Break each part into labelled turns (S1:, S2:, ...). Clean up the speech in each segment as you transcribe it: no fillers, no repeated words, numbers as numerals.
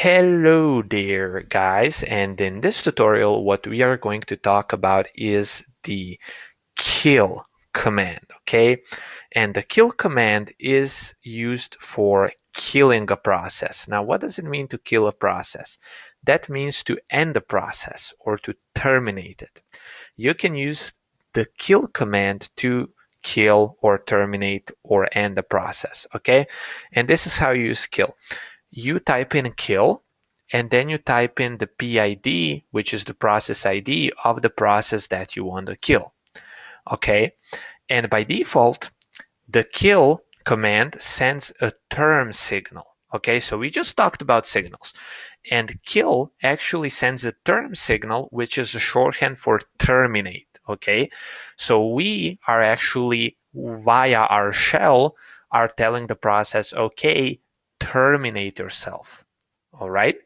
S1: Hello there guys, and in this tutorial what we are going to talk about is the kill command, okay? And the kill command is used for killing a process. Now what does it mean to kill a process? That means to end the process or to terminate it. You can use the kill command to kill or terminate or end the process, okay? And this is how you use kill. You type in kill, and then you type in the PID, which is the process ID of the process that you want to kill. Okay, and by default, the kill command sends a term signal. Okay, so we just talked about signals, and kill actually sends a term signal, which is a shorthand for terminate. Okay, so we are actually via our shell are telling the process, okay, terminate yourself. All right.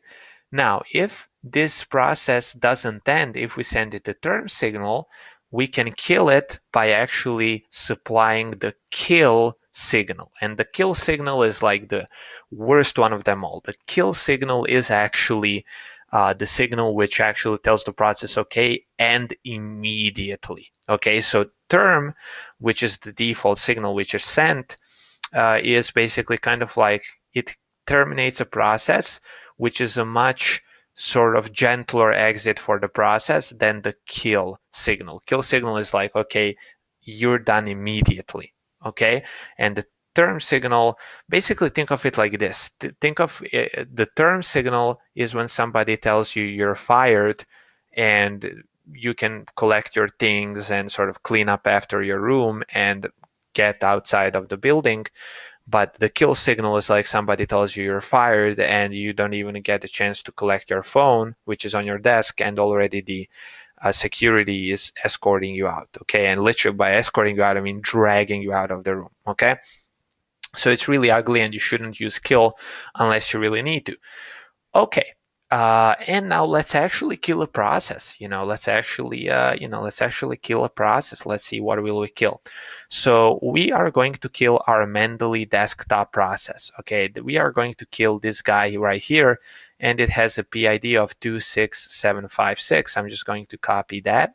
S1: Now, if this process doesn't end, if we send it a term signal, we can kill it by actually supplying the kill signal. And the kill signal is like the worst one of them all. The kill signal is actually the signal which actually tells the process, okay, end immediately. Okay, so term, which is the default signal which is sent, is basically kind of like it terminates a process, which is a much sort of gentler exit for the process than the kill signal. Kill signal is like, okay, you're done immediately, okay? And the term signal, basically think of it like this. Think of the term signal is when somebody tells you you're fired and you can collect your things and sort of clean up after your room and get outside of the building. But the kill signal is like somebody tells you you're fired and you don't even get a chance to collect your phone, which is on your desk, and already the security is escorting you out. Okay, and literally by escorting you out, I mean dragging you out of the room. Okay, so it's really ugly, and you shouldn't use kill unless you really need to. Okay. And now let's actually kill a process. Let's actually kill a process. Let's see, what will we kill? So we are going to kill our Mendeley desktop process. Okay, we are going to kill this guy right here, and it has a PID of 26756. I'm just going to copy that,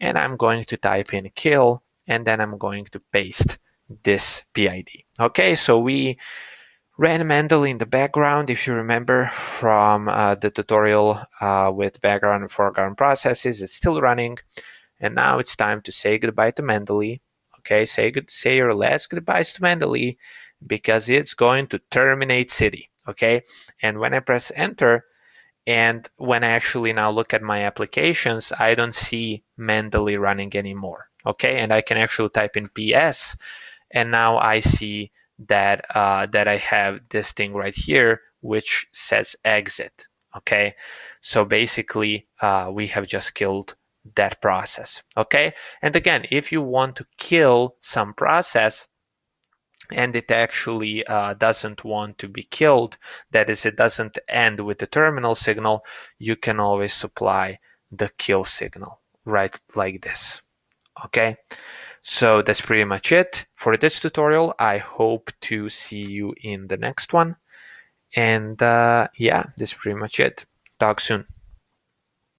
S1: and I'm going to type in kill, and then I'm going to paste this PID. Okay, so we ran Mendeley in the background, if you remember from the tutorial with background and foreground processes. It's still running, and now it's time to say goodbye to Mendeley. Okay, say your last goodbyes to Mendeley because it's going to terminate city. Okay, and when I press enter, and when I actually now look at my applications, I don't see Mendeley running anymore. Okay, and I can actually type in PS, and now I see that that I have this thing right here which says exit. Okay, so basically we have just killed that process. Okay, and again, if you want to kill some process and it actually doesn't want to be killed, that is, it doesn't end with the terminal signal, you can always supply the kill signal right like this. Okay, so that's pretty much it for this tutorial. I hope to see you in the next one. And yeah, that's pretty much it. Talk soon.